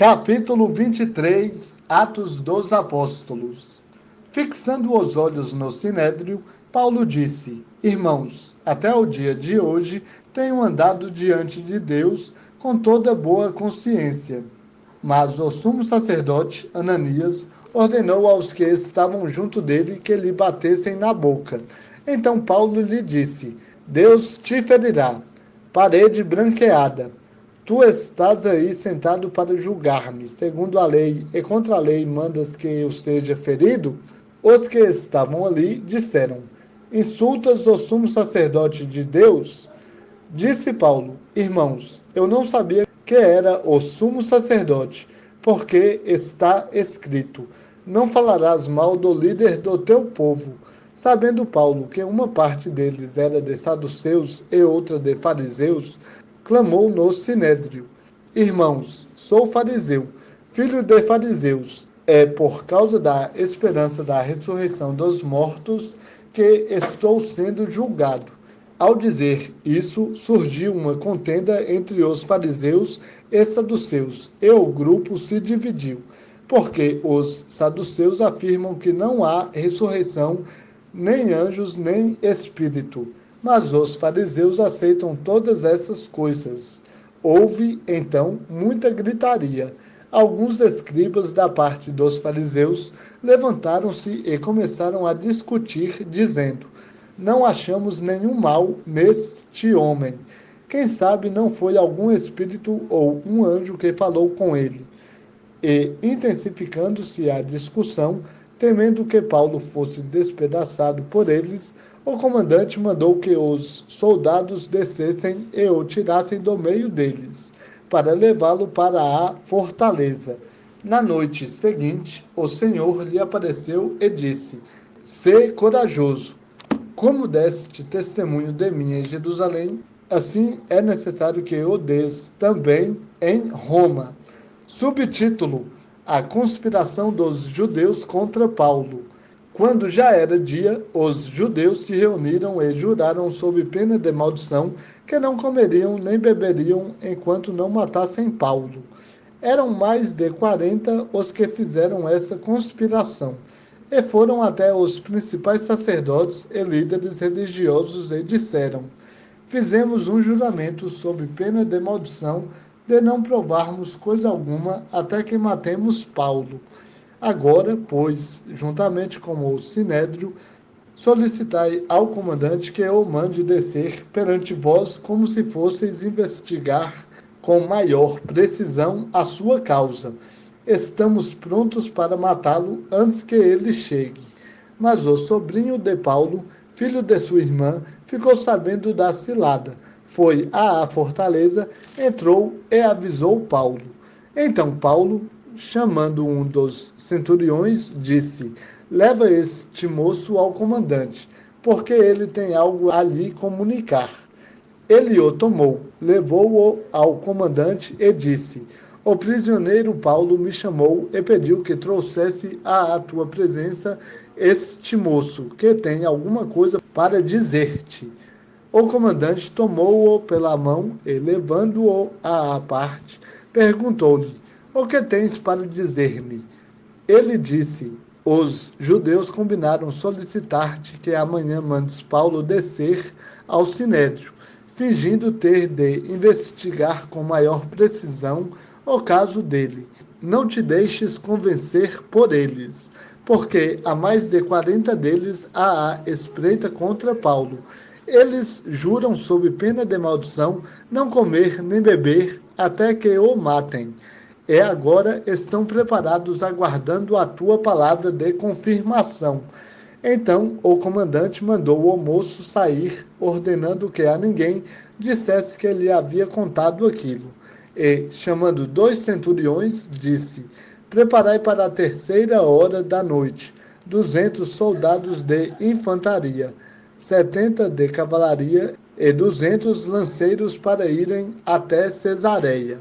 Capítulo 23. Atos dos Apóstolos. Fixando os olhos no Sinédrio, Paulo disse: Irmãos, até o dia de hoje tenho andado diante de Deus com toda boa consciência. Mas o sumo sacerdote, Ananias, ordenou aos que estavam junto dele que lhe batessem na boca. Então Paulo lhe disse: Deus te ferirá. Parede branqueada. Tu estás aí sentado para julgar-me, segundo a lei, e contra a lei mandas que eu seja ferido? Os que estavam ali disseram: Insultas o sumo sacerdote de Deus? Disse Paulo: Irmãos, eu não sabia que era o sumo sacerdote, porque está escrito: Não falarás mal do líder do teu povo. Sabendo Paulo que uma parte deles era de saduceus e outra de fariseus, clamou no sinédrio: Irmãos, sou fariseu, filho de fariseus. É por causa da esperança da ressurreição dos mortos que estou sendo julgado. Ao dizer isso, surgiu uma contenda entre os fariseus e saduceus, e o grupo se dividiu, porque os saduceus afirmam que não há ressurreição, nem anjos, nem espírito, mas os fariseus aceitam todas essas coisas. Houve, então, muita gritaria. Alguns escribas da parte dos fariseus levantaram-se e começaram a discutir, dizendo: Não achamos nenhum mal neste homem. Quem sabe não foi algum espírito ou um anjo que falou com ele? E, intensificando-se a discussão, temendo que Paulo fosse despedaçado por eles, o comandante mandou que os soldados descessem e o tirassem do meio deles, para levá-lo para a fortaleza. Na noite seguinte, o Senhor lhe apareceu e disse: Sê corajoso. Como deste testemunho de mim em Jerusalém, assim é necessário que o des também em Roma. Subtítulo: A conspiração dos judeus contra Paulo. Quando já era dia, os judeus se reuniram e juraram sob pena de maldição que não comeriam nem beberiam enquanto não matassem Paulo. Eram mais de 40 os que fizeram essa conspiração, e foram até os principais sacerdotes e líderes religiosos e disseram: Fizemos um juramento sob pena de maldição de não provarmos coisa alguma até que matemos Paulo. Agora, pois, juntamente com o sinédrio, solicitai ao comandante que o mande descer perante vós como se fosseis investigar com maior precisão a sua causa. Estamos prontos para matá-lo antes que ele chegue. Mas o sobrinho de Paulo, filho de sua irmã, ficou sabendo da cilada. Foi à fortaleza, entrou e avisou Paulo. Então Paulo, chamando um dos centuriões, disse: Leva este moço ao comandante, porque ele tem algo a lhe comunicar. Ele o tomou, levou-o ao comandante e disse: O prisioneiro Paulo me chamou e pediu que trouxesse à tua presença este moço, que tem alguma coisa para dizer-te. O comandante tomou-o pela mão e, levando-o à parte, perguntou-lhe: O que tens para dizer-me? Ele disse: Os judeus combinaram solicitar-te que amanhã mandes Paulo descer ao sinédrio, fingindo ter de investigar com maior precisão o caso dele. Não te deixes convencer por eles, porque há mais de 40 deles à espreita contra Paulo. Eles juram sob pena de maldição não comer nem beber até que o matem. E agora estão preparados aguardando a tua palavra de confirmação. Então o comandante mandou o moço sair, ordenando que a ninguém dissesse que lhe havia contado aquilo. E, chamando 2 centuriões, disse: Preparai para a 3ª hora da noite 200 soldados de infantaria, 70 de cavalaria e 200 lanceiros para irem até Cesareia.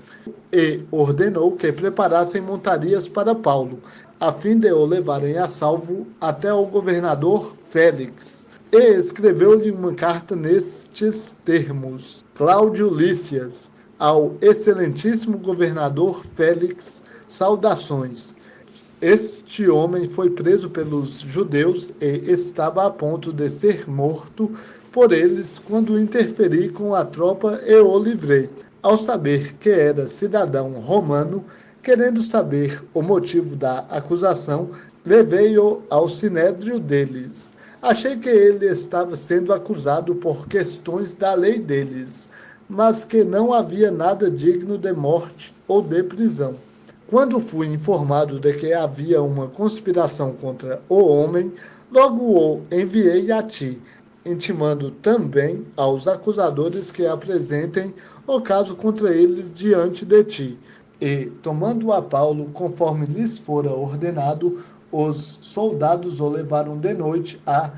E ordenou que preparassem montarias para Paulo, a fim de o levarem a salvo até o governador Félix. E escreveu-lhe uma carta nestes termos: Cláudio Lícias, Ao excelentíssimo governador Félix, saudações. Este homem foi preso pelos judeus e estava a ponto de ser morto por eles quando interferi com a tropa e o livrei. Ao saber que era cidadão romano, querendo saber o motivo da acusação, levei-o ao sinédrio deles. Achei que ele estava sendo acusado por questões da lei deles, mas que não havia nada digno de morte ou de prisão. Quando fui informado de que havia uma conspiração contra o homem, logo o enviei a ti, intimando também aos acusadores que apresentem o caso contra ele diante de ti. E, tomando a Paulo, conforme lhes fora ordenado, os soldados o levaram de noite a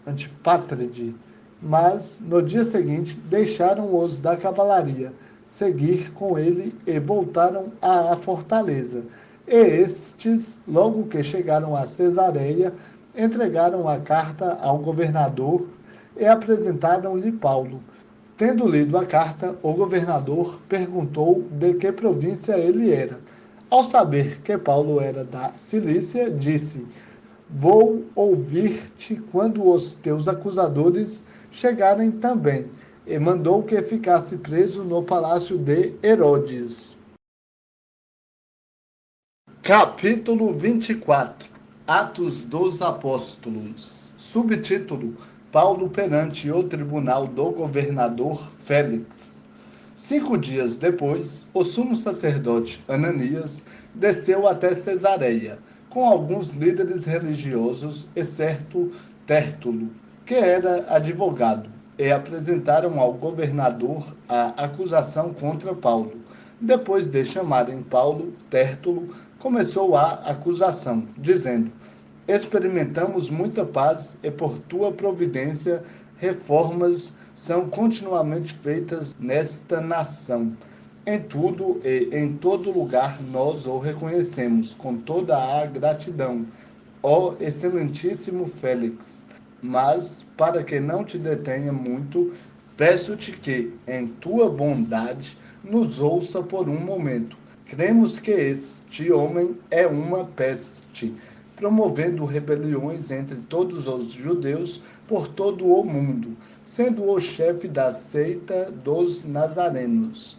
Antipátride, mas no dia seguinte deixaram-os da cavalaria seguir com ele e voltaram à fortaleza. E estes, logo que chegaram a Cesareia, entregaram a carta ao governador e apresentaram-lhe Paulo. Tendo lido a carta, o governador perguntou de que província ele era. Ao saber que Paulo era da Cilícia, disse: Vou ouvir-te quando os teus acusadores chegarem também. E mandou que ficasse preso no palácio de Herodes. Capítulo 24. Atos dos Apóstolos. Subtítulo: Paulo perante o tribunal do governador Félix. 5 dias depois, o sumo sacerdote Ananias desceu até Cesareia, com alguns líderes religiosos e certo Tértulo, que era advogado, e apresentaram ao governador a acusação contra Paulo. Depois de chamarem Paulo, Tértulo começou a acusação, dizendo: Experimentamos muita paz e por tua providência reformas são continuamente feitas nesta nação. Em tudo e em todo lugar nós o reconhecemos com toda a gratidão, ó excelentíssimo Félix. Mas, para que não te detenha muito, peço-te que, em tua bondade, nos ouça por um momento. Cremos que este homem é uma peste, promovendo rebeliões entre todos os judeus por todo o mundo, sendo o chefe da seita dos nazarenos.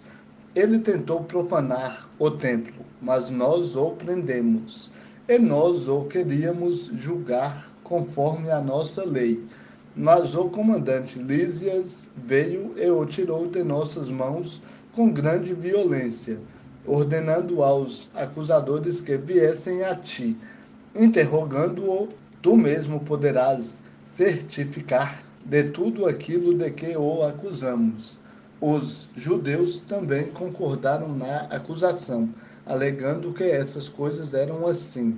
Ele tentou profanar o templo, mas nós o prendemos, e nós o queríamos julgar conforme a nossa lei. Mas o comandante Lísias veio e o tirou de nossas mãos com grande violência, ordenando aos acusadores que viessem a ti. Interrogando-o, tu mesmo poderás certificar de tudo aquilo de que o acusamos. Os judeus também concordaram na acusação, alegando que essas coisas eram assim.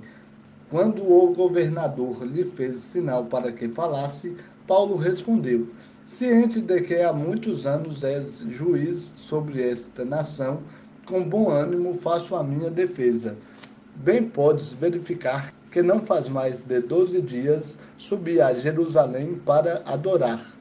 Quando o governador lhe fez sinal para que falasse, Paulo respondeu: Ciente de que há muitos anos és juiz sobre esta nação, com bom ânimo faço a minha defesa. Bem podes verificar que não faz mais de 12 dias subi a Jerusalém para adorar,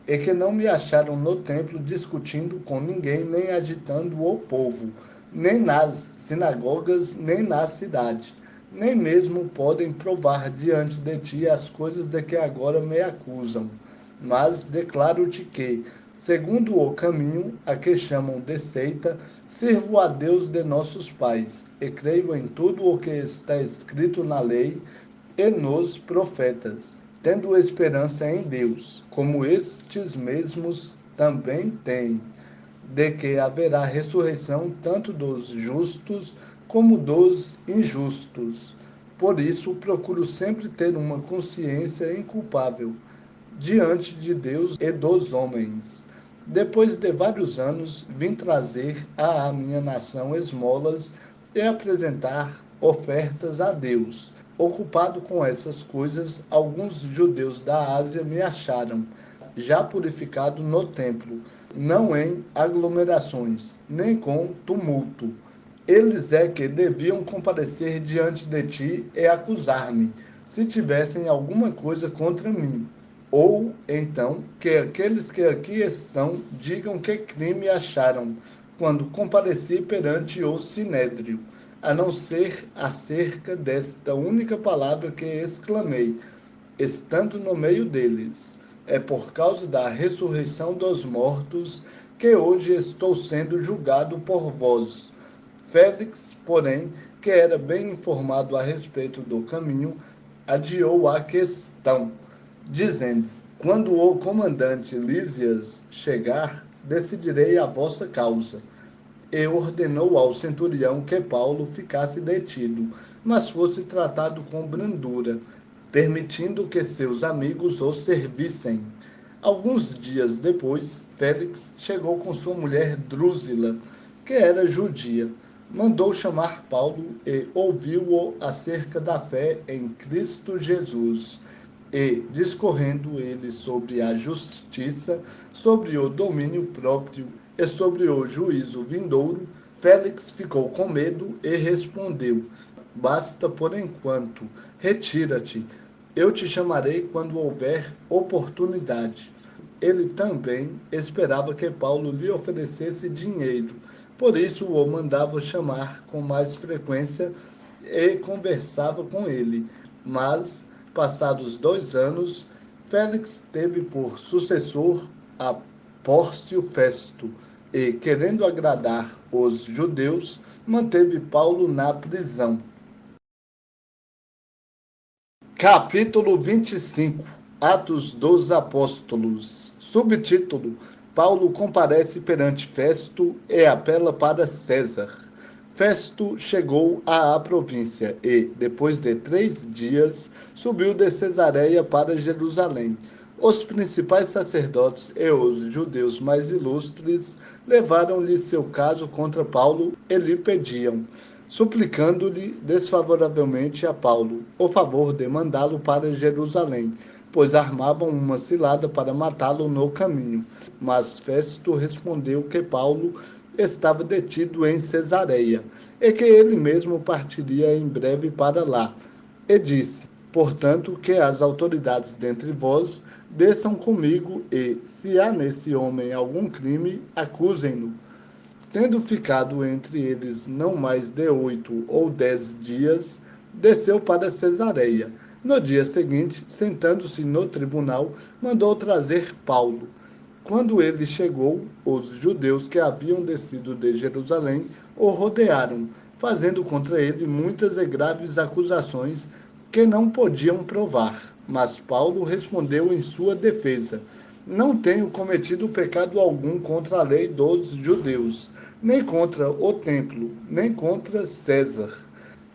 e que não me acharam no templo discutindo com ninguém, nem agitando o povo, nem nas sinagogas, nem na cidade. Nem mesmo podem provar diante de ti as coisas de que agora me acusam. Mas declaro-te que, segundo o caminho a que chamam de seita, sirvo a Deus de nossos pais, e creio em tudo o que está escrito na lei e nos profetas, tendo esperança em Deus, como estes mesmos também têm, de que haverá ressurreição tanto dos justos como dos injustos. Por isso, procuro sempre ter uma consciência inculpável diante de Deus e dos homens. Depois de vários anos, vim trazer à minha nação esmolas e apresentar ofertas a Deus. Ocupado com essas coisas, alguns judeus da Ásia me acharam, já purificado no templo, não em aglomerações, nem com tumulto. Eles é que deviam comparecer diante de ti e acusar-me, se tivessem alguma coisa contra mim. Ou, então, que aqueles que aqui estão digam que crime acharam, quando compareci perante o sinédrio, a não ser acerca desta única palavra que exclamei, estando no meio deles. É por causa da ressurreição dos mortos que hoje estou sendo julgado por vós. Félix, porém, que era bem informado a respeito do caminho, adiou a questão, dizendo: quando o comandante Lísias chegar, decidirei a vossa causa. E ordenou ao centurião que Paulo ficasse detido, mas fosse tratado com brandura, permitindo que seus amigos o servissem. Alguns dias depois, Félix chegou com sua mulher Drúzila, que era judia. Mandou chamar Paulo e ouviu-o acerca da fé em Cristo Jesus. E, discorrendo ele sobre a justiça, sobre o domínio próprio e sobre o juízo vindouro, Félix ficou com medo e respondeu: basta por enquanto, retira-te. Eu te chamarei quando houver oportunidade. Ele também esperava que Paulo lhe oferecesse dinheiro, por isso o mandava chamar com mais frequência e conversava com ele. Mas, passados 2 anos, Félix teve por sucessor a Pórcio Festo e, querendo agradar os judeus, manteve Paulo na prisão. Capítulo 25. Atos dos Apóstolos. Subtítulo: Paulo comparece perante Festo e apela para César. Festo chegou à província e, depois de 3 dias, subiu de Cesareia para Jerusalém. Os principais sacerdotes e os judeus mais ilustres levaram-lhe seu caso contra Paulo e lhe pediam, suplicando-lhe desfavoravelmente a Paulo, o favor de mandá-lo para Jerusalém, pois armavam uma cilada para matá-lo no caminho. Mas Festo respondeu que Paulo estava detido em Cesareia, e que ele mesmo partiria em breve para lá. E disse, portanto, que as autoridades dentre vós desçam comigo e, se há nesse homem algum crime, acusem-no. Tendo ficado entre eles não mais de 8 ou 10 dias, desceu para Cesareia. No dia seguinte, sentando-se no tribunal, mandou trazer Paulo. Quando ele chegou, os judeus que haviam descido de Jerusalém o rodearam, fazendo contra ele muitas e graves acusações que não podiam provar. Mas Paulo respondeu em sua defesa: não tenho cometido pecado algum contra a lei dos judeus, nem contra o templo, nem contra César.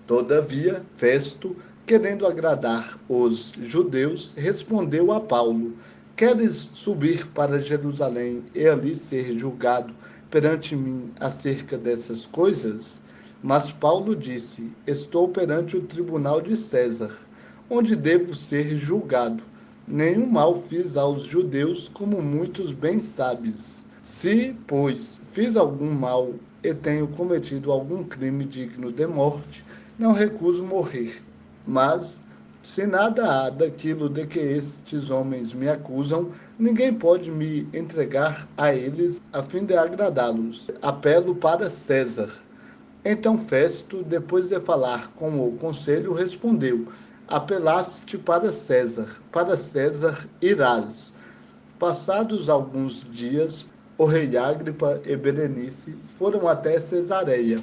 Todavia, Festo, querendo agradar os judeus, respondeu a Paulo: queres subir para Jerusalém e ali ser julgado perante mim acerca dessas coisas? Mas Paulo disse: estou perante o tribunal de César, onde devo ser julgado. Nenhum mal fiz aos judeus, como muitos bem sabes. Se, pois, fiz algum mal e tenho cometido algum crime digno de morte, não recuso morrer. Mas, se nada há daquilo de que estes homens me acusam, ninguém pode me entregar a eles a fim de agradá-los. Apelo para César. Então Festo, depois de falar com o conselho, respondeu: apelaste para César irás. Passados alguns dias, o rei Agripa e Berenice foram até Cesareia,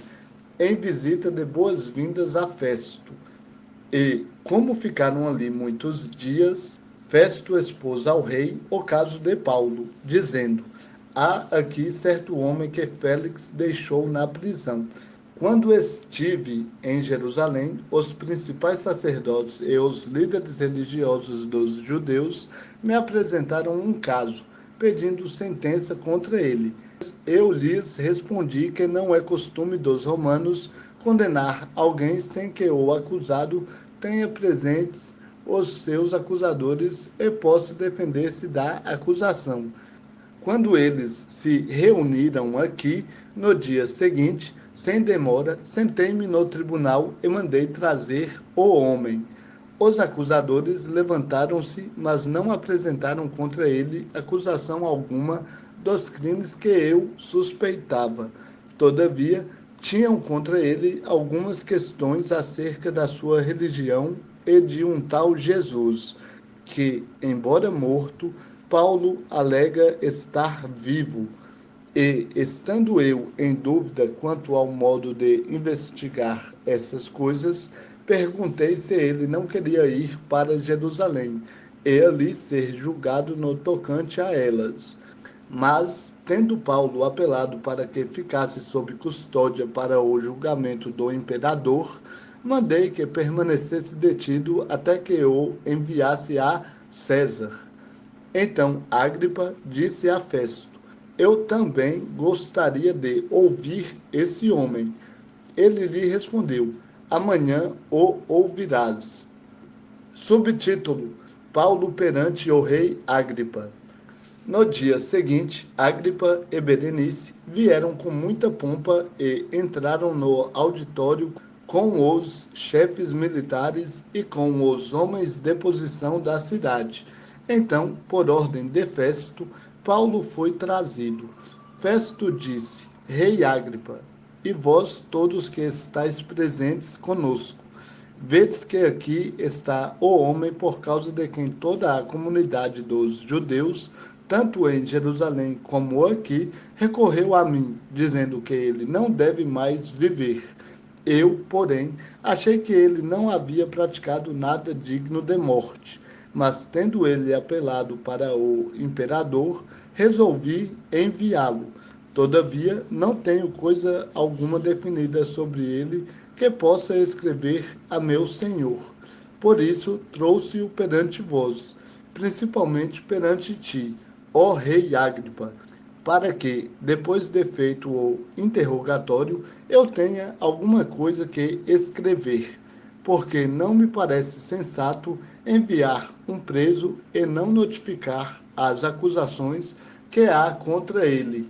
em visita de boas-vindas a Festo. E, como ficaram ali muitos dias, Festo expôs ao rei o caso de Paulo, dizendo: há aqui certo homem que Félix deixou na prisão. Quando estive em Jerusalém, os principais sacerdotes e os líderes religiosos dos judeus me apresentaram um caso, pedindo sentença contra ele. Eu lhes respondi que não é costume dos romanos condenar alguém sem que o acusado tenha presentes os seus acusadores e possa defender-se da acusação. Quando eles se reuniram aqui, no dia seguinte, sem demora, sentei-me no tribunal e mandei trazer o homem. Os acusadores levantaram-se, mas não apresentaram contra ele acusação alguma dos crimes que eu suspeitava. Todavia, tinham contra ele algumas questões acerca da sua religião e de um tal Jesus, que, embora morto, Paulo alega estar vivo. E, estando eu em dúvida quanto ao modo de investigar essas coisas, perguntei se ele não queria ir para Jerusalém e ali ser julgado no tocante a elas. Mas, tendo Paulo apelado para que ficasse sob custódia para o julgamento do imperador, mandei que permanecesse detido até que o enviasse a César. Então Agripa disse a Festo: Eu também gostaria de ouvir esse homem. Ele lhe respondeu: Amanhã o ouvirás. Subtítulo: Paulo perante o rei Agripa. No dia seguinte, Agripa e Berenice vieram com muita pompa e entraram no auditório com os chefes militares e com os homens de posição da cidade. Então, por ordem de Festo, Paulo foi trazido. Festo disse: Rei Agripa, e vós todos que estáis presentes conosco, vedes que aqui está o homem por causa de quem toda a comunidade dos judeus, tanto em Jerusalém como aqui, recorreu a mim, dizendo que ele não deve mais viver. Eu, porém, achei que ele não havia praticado nada digno de morte, mas tendo ele apelado para o imperador, resolvi enviá-lo. Todavia, não tenho coisa alguma definida sobre ele que possa escrever a meu senhor. Por isso, trouxe-o perante vós, principalmente perante ti, ó rei Agripa, para que, depois de feito o interrogatório, eu tenha alguma coisa que escrever, porque não me parece sensato enviar um preso e não notificar as acusações que há contra ele.